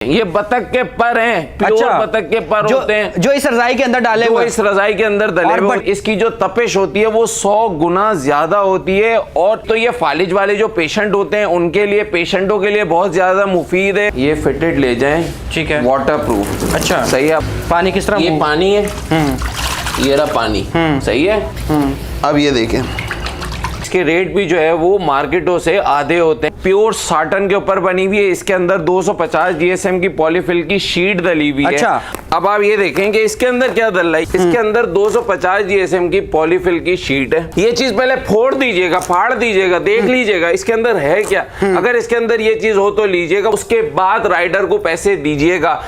ये बतख के पर हैं, प्योर बतख के पर होते हैं जो इस रजाई के अंदर डाले हुए, इस रजाई के अंदर डले हुए। इसकी जो तपिश होती है वो 100 गुना ज्यादा होती है। और तो ये फालिज वाले जो पेशेंट होते हैं उनके लिए, पेशेंटों के लिए बहुत ज्यादा मुफीद है। ये फिटेड ले जाएं, ठीक है, वाटर प्रूफ। अच्छा, सही है। पानी किस तरह? ये पानी है, ये रहा पानी, सही है। अब ये देखें, इसके रेट भी जो है वो मार्केटों से आधे होते हैं। प्योर साटन के ऊपर बनी हुई है। इसके अंदर 250 जीएसएम की पॉलीफिल की शीट डली हुई है। अच्छा। अब आप ये देखेंगे इसके अंदर क्या डल रहा है। इसके अंदर 250 जीएसएम की पॉलीफिल की शीट है। ये चीज पहले फोड़ दीजिएगा, फाड़ दीजिएगा, देख लीजिएगा इसके अंदर है क्या। अगर इसके अंदर ये चीज हो तो लीजिएगा, उसके बाद राइडर को पैसे दीजिएगा।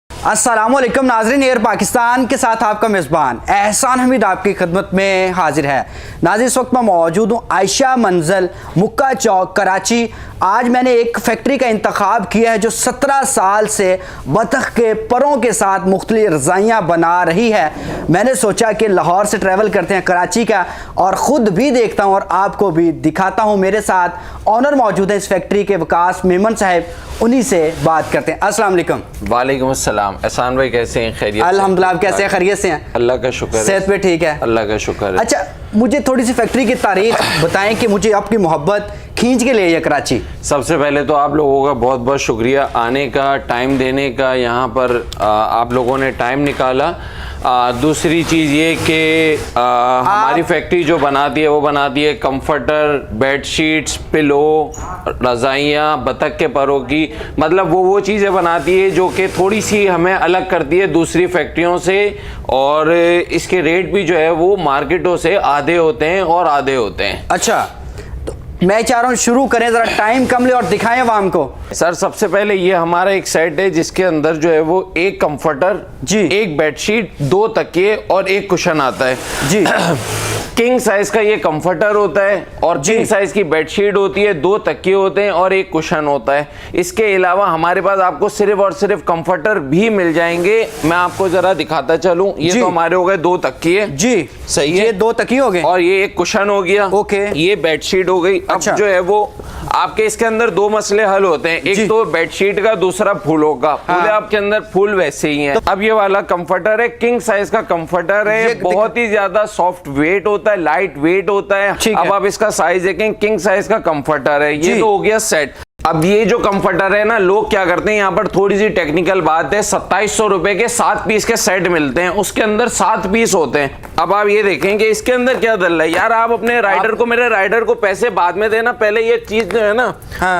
अस्सलामुअलैकुम नाज़रीन, एयर पाकिस्तान के साथ आपका मेज़बान एहसान हमीद आपकी खिदमत में हाजिर है। नाज़रीन, इस वक्त मैं मौजूद हूँ आयशा मंजिल, मुक्का चौक, कराची। आज मैंने एक फैक्ट्री का इंतखाब किया है जो 17 साल से बतख के परों के साथ मुख्तलिफ रज़ाइयाँ बना रही है। मैंने सोचा कि लाहौर से ट्रैवल करते हैं कराची का और ख़ुद भी देखता हूँ और आपको भी दिखाता हूँ। मेरे साथ ऑनर मौजूद है इस फैक्ट्री के, वकास मेमन साहब, उन्हीं से बात करते हैं। अस्सलाम वालेकुम। वालेकुम अस्सलाम। एहसान भाई कैसे हैं? खैरियत? अल्हम्दुलिल्लाह। आप कैसे हैं? खैरियत से हैं? अल्लाह का शुक्र है। सेहत पे ठीक है? अल्लाह का शुक्र है। अच्छा, मुझे थोड़ी सी फैक्ट्री की तारीख बताएं कि मुझे आपकी मोहब्बत खींच के ले आई कराची। सबसे पहले तो आप लोगों का बहुत बहुत शुक्रिया आने का, टाइम देने का। यहाँ पर आप लोगों ने टाइम निकाला। दूसरी चीज़ ये कि हमारी फैक्ट्री जो बनाती है वो बनाती है कंफर्टर, बेडशीट्स, पिलो, रज़ाइयाँ, बतख के परों की। मतलब वो चीज़ें बनाती है जो कि थोड़ी सी हमें अलग करती है दूसरी फैक्ट्रियों से। और इसके रेट भी जो है वो मार्केटों से आधे होते हैं और आधे होते हैं। अच्छा, मैं चाह रहा हूँ शुरू करें, जरा टाइम कम ले और दिखाएं आवाम को। सर, सबसे पहले ये हमारा एक सेट है जिसके अंदर जो है वो एक कंफर्टर जी, एक बेडशीट, 2 तकिए और एक कुशन आता है जी। किंग साइज का ये कंफर्टर होता है और किंग साइज की बेडशीट होती है, 2 तकिए होते हैं और एक कुशन होता है। इसके अलावा हमारे पास आपको सिर्फ और सिर्फ कंफर्टर भी मिल जाएंगे। मैं आपको जरा दिखाता चलूं। ये तो हमारे हो गए 2 तकिए जी, सही है, ये 2 तकिए हो गए और ये एक कुशन हो गया। ओके, ये बेडशीट हो गई। अच्छा। अब जो है वो आपके इसके अंदर 2 मसले हल होते हैं, एक तो बेडशीट का, दूसरा फूलों का। फूले आपके अंदर फूल वैसे ही हैं। तो अब ये वाला कंफर्टर है, किंग साइज का कंफर्टर है, बहुत ही ज्यादा सॉफ्ट वेट होता है, लाइट वेट होता है। अब आप इसका साइज देखें, किंग साइज का कंफर्टर है। ये तो हो गया सेट। अब ये जो कंफर्टर है ना, लोग क्या करते हैं, यहाँ पर थोड़ी सी टेक्निकल बात है। 2700 रुपए के 7 पीस के सेट मिलते हैं, उसके अंदर 7 पीस होते हैं। अब आप ये देखें कि इसके अंदर क्या डल रहा है। यार, आप अपने राइडर को, मेरे राइडर को पैसे बाद में देना, पहले ये चीज जो है ना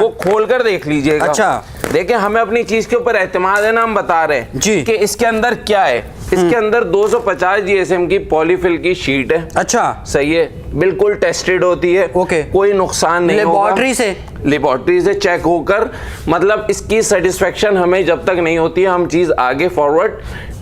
वो खोल कर देख लीजिएगा। अच्छा, देखें, हमें अपनी चीज के ऊपर एतमाद है ना, हम बता रहे हैं जी कि इसके अंदर क्या है। इसके अंदर 250 जीएसएम की पॉलीफिल की शीट है। अच्छा, सही है, बिल्कुल टेस्टेड होती है। ओके, कोई नुकसान नहीं होगा। लेबोरेटरी से चेक होकर, मतलब इसकी सेटिस्फेक्शन हमें जब तक नहीं होती है हम चीज आगे फॉरवर्ड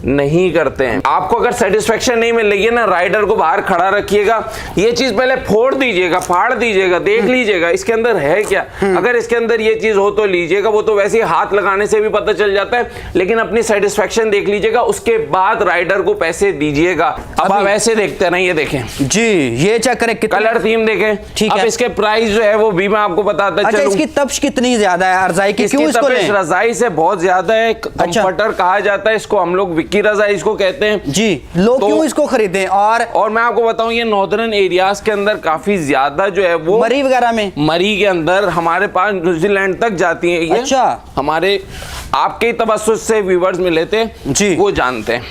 नहीं करते हैं। आपको अगर सेटिस्फेक्शन नहीं मिल रही है ना, राइडर को बाहर खड़ा रखिएगा, ये चीज पहले फोड़ दीजिएगा, फाड़ दीजिएगा, देख लीजिएगा इसके अंदर है क्या। अगर इसके अंदर ये चीज हो तो लीजिएगा, वो तो वैसे ही हाथ लगाने से भी पता चल जाता है, लेकिन अपनी सेटिस्फेक्शन देख लीजिएगा, उसके बाद राइडर को पैसे दीजिएगा। अब आप ऐसे देखते ना, ये देखें जी, ये चेक करें, कलर थीम देखें। ठीक है, इसके प्राइस जो है वो भी मैं आपको बताता चलूं। इसकी तप्श कितनी ज्यादा है रजाई की? क्यों इसको रजाई से बहुत ज्यादा है। कंफर्टर कहा जाता है इसको, हम लोग विक्की रजाई इसको कहते हैं जी। लोग क्यों इसको खरीदे? और मैं आपको बताऊं, ये नॉर्दर्न एरियाज के अंदर काफी ज्यादा जो है वो मरी वगैरह में, मरी के अंदर हमारे पास न्यूजीलैंड तक जाती है ये। अच्छा, हमारे आपके तबस्सुस से व्यूअर्स मिले थे जी, वो जानते हैं।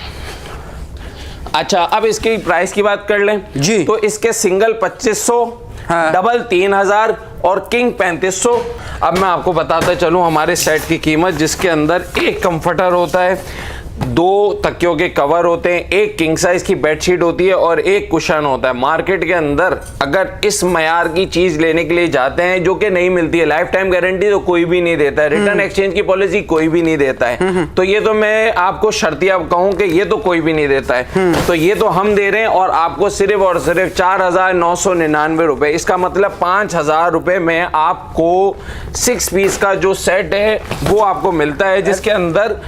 अच्छा, अब इसकी प्राइस की बात कर लें जी, तो इसके सिंगल 2500, डबल 3000 और किंग 3500। अब मैं आपको बताता चलूं हमारे सेट की कीमत, जिसके अंदर एक कंफर्टर होता है, 2 तकियों के कवर होते हैं, एक किंग साइज की बेडशीट होती है और एक कुशन होता है। मार्केट के अंदर अगर इस मयार की चीज लेने के लिए जाते हैं, जो कि नहीं मिलती है, लाइफ टाइम गारंटी तो कोई भी नहीं देता है, रिटर्न एक्सचेंज की पॉलिसी कोई भी नहीं देता है, तो ये तो मैं आपको शर्तिया कहूं कि ये तो कोई भी नहीं देता है। तो ये तो हम दे रहे हैं और आपको सिर्फ और सिर्फ 4999 रुपए। इसका मतलब 5000 रुपए में आपको 6 पीस का जो सेट है वो आपको मिलता है, जिसके अंदर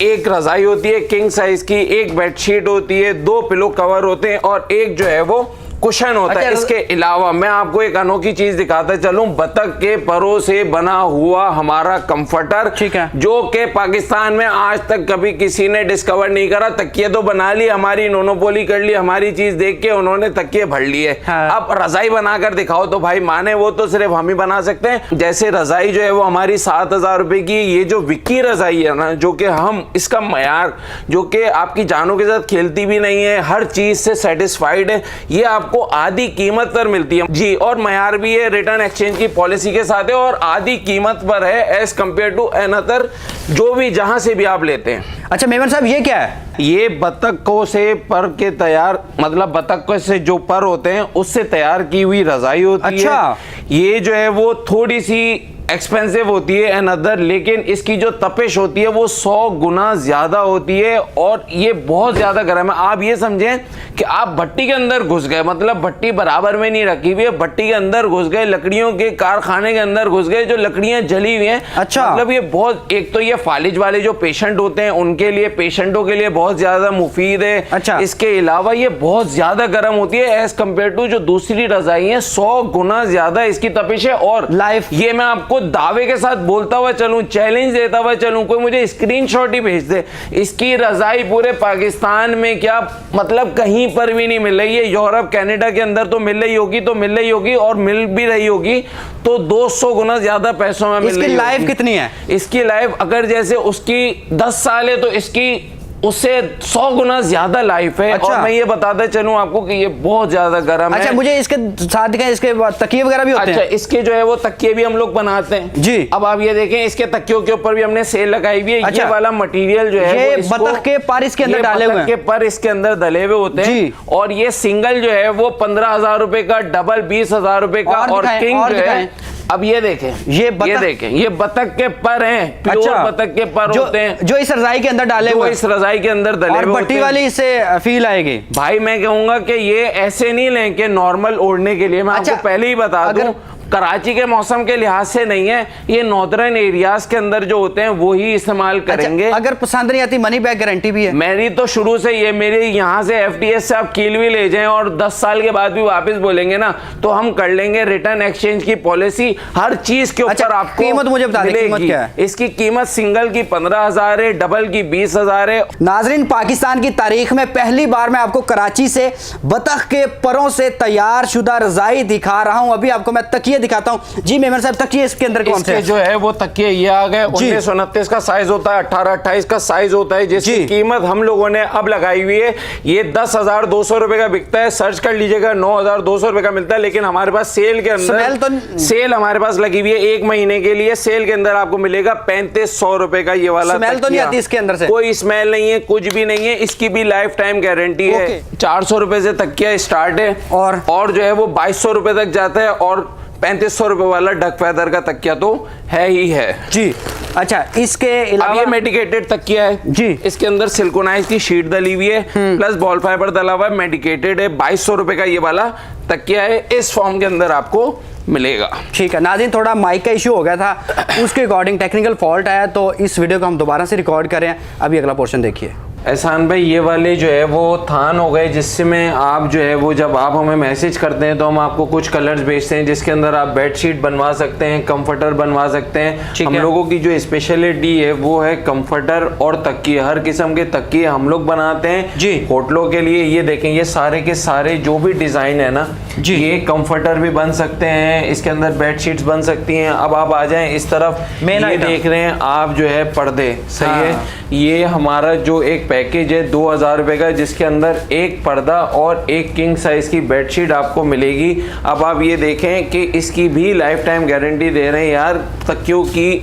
एक रजाई होती है किंग साइज की, एक बेडशीट होती है, 2 पिलो कवर होते हैं और एक जो है वो कुशन होता है। इसके अलावा मैं आपको एक अनोखी चीज दिखाता चलूं, बतख के परों से बना हुआ हमारा कंफर्टर, ठीक है, जो कि पाकिस्तान में आज तक कभी किसी ने डिस्कवर नहीं करा। तकिए तो बना ली, हमारी मोनोपोली कर ली, हमारी चीज देख के उन्होंने तकिए भर लिए। हाँ। अब रजाई बनाकर दिखाओ तो भाई माने, वो तो सिर्फ हम ही बना सकते हैं। जैसे रजाई जो है वो हमारी 7,000 रुपए की, ये जो विक्की रजाई है ना, जो कि हम इसका मयार, जो कि आपकी जानों के साथ खेलती भी नहीं है, हर चीज से सेटिस्फाइड है, ये आपको आधी कीमत पर मिलती है जी। और मयार भी है, रिटर्न एक्सचेंज की पॉलिसी के साथ है, और आधी कीमत पर है एज कंपेयर टू अनदर, जो भी जहां से भी आप लेते हैं। अच्छा मेमन साहब, ये क्या है? ये बतखों से पर के तैयार, मतलब बतखों से जो पर होते हैं उससे तैयार की हुई रजाई होती है। अच्छा। ये जो है वो थोड़ी सी एक्सपेंसिव होती है एंड अदर, लेकिन इसकी जो तपिश होती है वो 100 गुना ज्यादा होती है, और ये बहुत ज्यादा गर्म है। आप ये समझें कि आप भट्टी के अंदर घुस गए, मतलब भट्टी बराबर में नहीं रखी हुई है, भट्टी के अंदर घुस गए, लकड़ियों के कारखाने के अंदर घुस गए, जो लकड़ियां जली हुई हैं। अच्छा। मतलब ये बहुत, एक तो ये फालिज वाले जो पेशेंट होते हैं उनके लिए, पेशेंटों के लिए बहुत ज्यादा मुफीद है। अच्छा। इसके अलावा ये बहुत ज्यादा गर्म होती है एज कंपेयर टू जो दूसरी रजाई है, 100 गुना ज्यादा इसकी तपिश है। और लाइफ, ये मैं आपको दावे के साथ बोलता हुआ चलूं, चैलेंज देता हुआ चलूं, कोई मुझे स्क्रीनशॉट ही भेज दे, इसकी रजाई पूरे पाकिस्तान में क्या मतलब कहीं पर भी नहीं मिल रही है। यूरोप कनाडा के अंदर तो मिल रही होगी, तो मिल रही होगी, और मिल भी रही होगी तो 200 गुना ज्यादा पैसों में मिल रही होगी। इसकी लाइफ कितनी है? इसकी लाइफ अगर जैसे उसकी 10 साल है तो इसकी उससे 100 गुना ज्यादा लाइफ है। अच्छा। और मैं ये बताते चलूं आपको कि ये बहुत ज्यादा गर्म है। अच्छा, मुझे इसके साथ दिखाएं, इसके तकिए वगैरह भी होते हैं? अच्छा, इसके जो है वो तकिए भी हम लोग बनाते हैं जी। अब आप ये देखें, इसके तकियों के ऊपर भी हमने सेल लगाई हुई है। अच्छा। ये वाला मटेरियल जो है ये बतख के पर इसके अंदर डाले हुए हैं, के पर इसके अंदर डले हुए होते हैं। और ये सिंगल जो है वो 15,000 रुपए का, डबल 20,000 रुपए का, और किंग जो है, अब ये देखें, ये देखें, ये बतख के पर हैं, प्योर बतख के पर होते हैं, जो इस रजाई के अंदर डाले हुए, इस रजाई के अंदर डले हुए होते हैं। भट्टी वाली इससे फील आएगी। भाई मैं कहूंगा कि ये ऐसे नहीं लें कि नॉर्मल ओढ़ने के लिए। मैं आपको पहले ही बता दूं, कराची के मौसम के लिहाज से नहीं है, ये नॉर्दर्न एरियाज के अंदर जो होते हैं वो ही इस्तेमाल करेंगे। अच्छा, अगर पसंद नहीं आती मनी बैक गारंटी भी है? मेरी तो शुरू से ये, मेरे यहाँ से FTS से आप कील भी ले जाएं और 10 साल के बाद भी वापस बोलेंगे ना, तो हम कर लेंगे रिटर्न एक्सचेंज की पॉलिसी हर चीज के ऊपर। अच्छा, आपको कीमत मुझे बता दें, कीमत क्या है? इसकी कीमत सिंगल की 15,000 है, डबल की 20,000 है। नाजरीन, पाकिस्तान की तारीख में पहली बार मैं आपको कराची से बतख के परों से तैयार शुदा रजाई दिखा रहा हूं। अभी आपको मैं तकिए दिखाता हूं। जी मेमन साहब, तकिए इसके अंदर कौन से जो है वो तकिए ये आ गए, 1929 का साइज होता है, 18-28 का साइज होता है, जिसकी कीमत हम लोगों ने अब लगाई हुई है। ये 10,200 रुपए का बिकता है, सर्च कर लीजिएगा, 9,200 रुपए का मिलता है। लेकिन हमारे पास सेल के अंदर सेल हमारे पास लगी हुई है 1 महीने के लिए। सेल के अंदर आपको मिलेगा 3500 रुपए का ये वाला। स्मेल तो नहीं आती इसके अंदर से? कोई स्मेल नहीं है, कुछ भी नहीं है। इसकी भी लाइफ टाइम गारंटी है। 400 रुपए से तकिया स्टार्ट है, और जो है वो 2200 रुपए तक जाता है, और 3500 रुपए वाला डक फैदर का तकिया तो है ही है जी। अच्छा, इसके अलावा ये मेडिकेटेड तकिया है जी। इसके अंदर सिलिकॉनाइज की शीट डली हुई है, प्लस बॉल फाइबर डला हुआ है, मेडिकेटेड है। 2200 रुपए का ये वाला तकिया है, इस फॉर्म के अंदर आपको मिलेगा। ठीक है नाज़रीन, थोड़ा माइक का इशू हो गया था, उसके अकॉर्डिंग टेक्निकल फॉल्ट आया, तो इस वीडियो को हम दोबारा से रिकॉर्ड करें। अभी अगला पोर्शन देखिए। एहसान भाई, ये वाले जो है वो थान हो गए, जिससे में आप जो है वो जब आप हमें मैसेज करते हैं तो हम आपको कुछ कलर्स भेजते हैं, जिसके अंदर आप बेडशीट बनवा सकते हैं, कंफर्टर बनवा सकते हैं। हम लोगों की जो स्पेशलिटी है वो है कंफर्टर और तकिए। हर किस्म के तकिए हम लोग बनाते हैं जी होटलों के लिए। ये देखें, ये सारे के सारे जो भी डिजाइन है ना जी, ये कंफर्टर भी बन सकते हैं, इसके अंदर बेडशीट्स बन सकती हैं। अब आप आ जाएं इस तरफ, ये देख रहे हैं आप जो है पर्दे, सही है। ये हमारा जो एक पैकेज है 2000 रुपए का, जिसके अंदर एक पर्दा और एक किंग साइज की बेडशीट आपको मिलेगी। अब आप ये देखें कि इसकी भी लाइफ टाइम गारंटी दे रहे हैं यार तकियों की,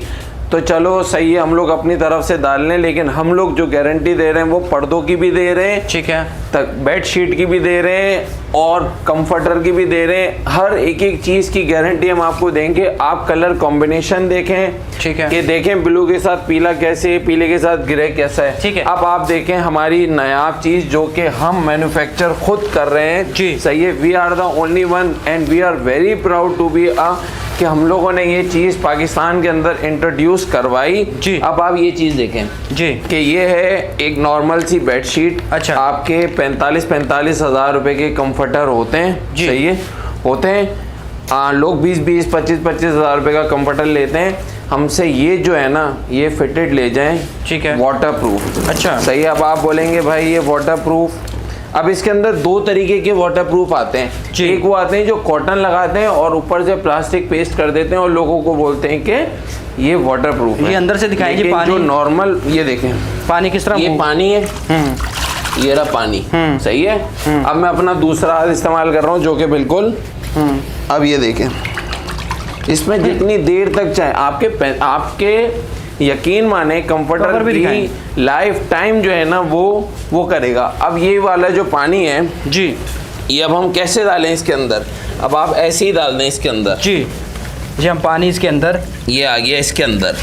तो चलो सही है, हम लोग अपनी तरफ से डाल लें, लेकिन हम लोग जो गारंटी दे रहे हैं वो पर्दों की भी दे रहे हैं, ठीक है, तक बेडशीट की भी दे रहे हैं और कंफर्टर की भी दे रहे हैं। हर एक एक चीज की गारंटी हम आपको देंगे। आप कलर कॉम्बिनेशन देखें, ठीक है, कि देखें ब्लू के साथ पीला कैसे है, पीले के साथ ग्रे कैसा है, ठीक है। अब आप देखें हमारी नायाब चीज जो कि हम मैन्युफैक्चर खुद कर रहे हैं जी, सही है। We are the only one and we are very proud to be कि हम लोगों ने ये चीज पाकिस्तान के अंदर इंट्रोड्यूस करवाई जी। अब आप ये चीज देखें जी, कि ये है एक नॉर्मल सी बेडशीट, अच्छा, आपके 45,000 रुपए के कंफर्ट कंफर्टर होते हैं, जी। सही है, होते हैं। लोग 20-25 हज़ार रुपए का कंफर्टर लेते हैं। हमसे ये जो है ना, ये फिटेड ले जाएं, ठीक है, वाटर प्रूफ। अच्छा, सही है। अब आप बोलेंगे भाई ये वाटर प्रूफ, अब इसके अंदर दो तरीके के वाटर प्रूफ आते हैं। जी। एक वो आते हैं जो कॉटन लगाते हैं और ऊपर से प्लास्टिक पेस्ट कर देते हैं और लोगों को बोलते हैं कि ये वाटर प्रूफ है। ये अंदर से दिखाएंगे लेकिन पानी, जो नॉर्मल, ये देखें पानी किस तरह, ये पानी है, ये रहा पानी, सही है। अब मैं अपना दूसरा हाथ इस्तेमाल कर रहा हूँ जो कि बिल्कुल, अब ये देखें, इसमें जितनी देर तक चाहे आपके यकीन माने कंफर्टर की लाइफ टाइम जो है ना वो करेगा। अब ये वाला जो पानी है जी, ये अब हम कैसे डालें इसके अंदर? अब आप ऐसे ही डाल दें इसके अंदर। जी जी, हम पानी इसके अंदर, ये आ गया इसके अंदर,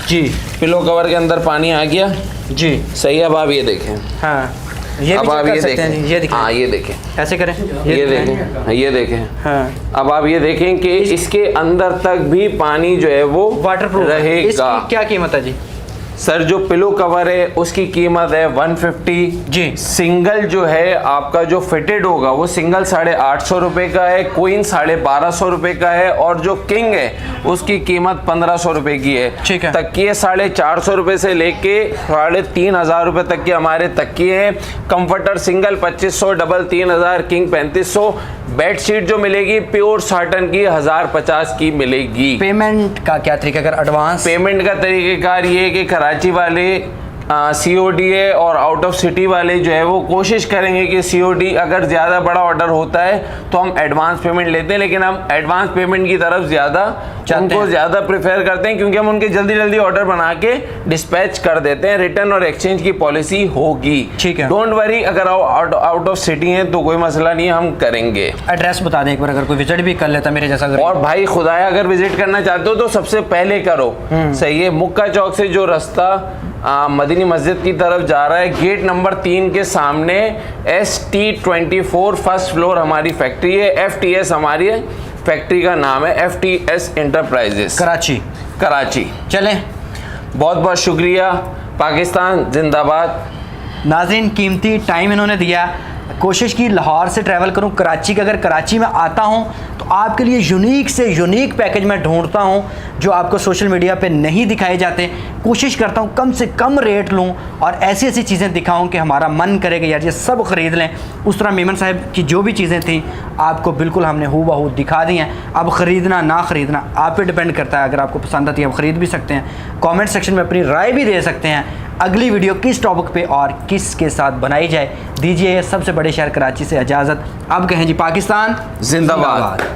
जी, पिलो कवर के अंदर पानी आ गया, जी, सही है। अब आप ये देखें, हाँ, ये अब भी आप कर ये सकते हैं देखें, जी, ये दिखाएं, हाँ ये देखें, ऐसे करें, ये देखें, ये देखें, हाँ। अब आप ये देखें कि इसके अंदर तक भी पानी जो है वो वाटरप्रूफ रहेगा। इसकी क्या कीमत है जी? सर जो पिलो कवर है उसकी कीमत है 150 जी। सिंगल जो है आपका जो फिटेड होगा वो सिंगल 850 रुपए का है, क्वीन 1250 रुपए का है, और जो किंग है उसकी कीमत 1500 रुपए की है। ठीक है। तकिए 450 रुपए से लेके 3500 रुपए तक के हमारे तकिए हैं। Comforter single 2500, double 3000, king 3500। Bedsheet जो मिलेगी प्योर साटन की 1050 की मिलेगी। पेमेंट का क्या तरीका, अगर एडवांस? पेमेंट का तरीकेकार ये है कि कराची वाले COD है और आउट ऑफ सिटी वाले जो है वो कोशिश करेंगे कि COD, अगर ज़्यादा बड़ा ऑर्डर होता है तो हम एडवांस पेमेंट लेते हैं, लेकिन हम एडवांस पेमेंट की तरफ उनको ज़्यादा प्रेफर करते हैं क्योंकि हम उनके जल्दी जल्दी ऑर्डर बना के डिस्पैच कर देते हैं। रिटर्न और एक्सचेंज की पॉलिसी होगी, ठीक है। डोंट वरी, अगर आउट ऑफ सिटी है तो कोई मसला नहीं है, हम करेंगे। एड्रेस बता दें एक बार, अगर कोई विजिट भी कर लेता मेरे जैसा। और भाई खुदाया अगर विजिट करना चाहते हो तो सबसे पहले करो, सही है, मुक्का चौक से जो रास्ता मदीनी मस्जिद की तरफ जा रहा है, गेट नंबर 3 के सामने ST24 फर्स्ट फ्लोर हमारी फैक्ट्री है। FTS हमारी फैक्ट्री का नाम है, FTS एंटरप्राइजेस, कराची। चलें, बहुत बहुत शुक्रिया, पाकिस्तान जिंदाबाद। नाज़रीन, कीमती टाइम इन्होंने दिया। कोशिश की लाहौर से ट्रैवल करूं कराची का, अगर कराची में आता हूं तो आपके लिए यूनिक से यूनिक पैकेज मैं ढूंढता हूं जो आपको सोशल मीडिया पे नहीं दिखाए जाते। कोशिश करता हूं कम से कम रेट लूं और ऐसी ऐसी चीज़ें दिखाऊं कि हमारा मन करेगा यार ये सब ख़रीद लें। उस तरह मेमन साहब की जो भी चीज़ें थी आपको बिल्कुल हमने हूबहू दिखा दी हैं। अब ख़रीदना ना ख़रीदना आप पे डिपेंड करता है। अगर आपको पसंद आती है आप ख़रीद भी सकते हैं, कमेंट सेक्शन में अपनी राय भी दे सकते हैं। अगली वीडियो किस टॉपिक पे और किस के साथ बनाई जाए, दीजिए सबसे बड़े शहर कराची से इजाज़त। अब कहें जी, पाकिस्तान जिंदाबाद।